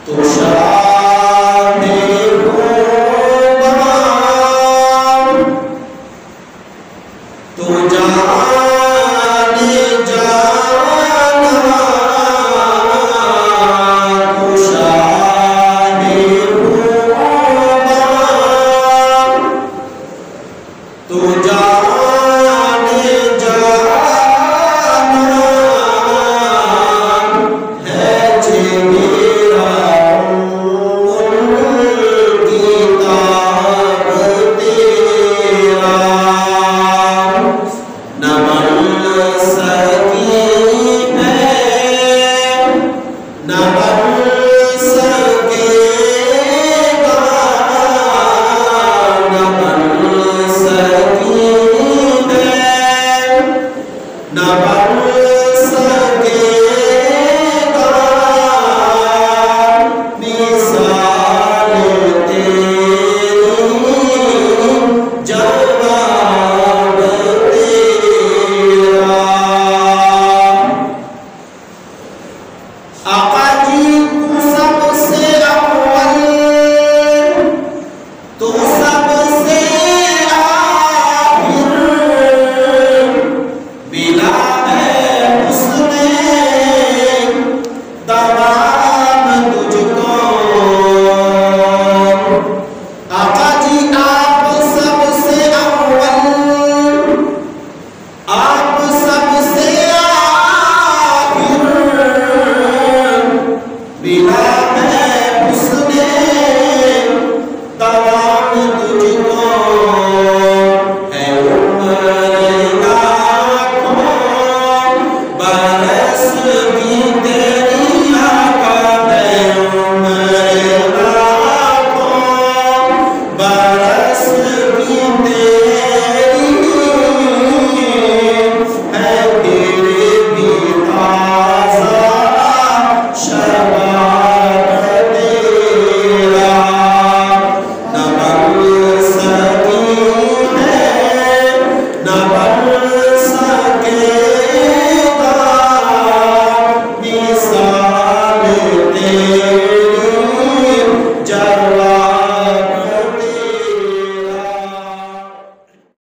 तो शाहे हो बहार तो जाने जाना तो शाहे हो बहार तो जाने जाना है जे मेरा किताब तेरा न बन सकी है न बन सकेगा न बन सकी है न बन सकेगा मिसाल तेरी जवाब तेरा। आका जी तू सबसे अव्वल तू सबसे आखिर मिला है उसमें तमाम तुझको। आका जी आप सबसे अव्वल आप सबसे आखिर मिला है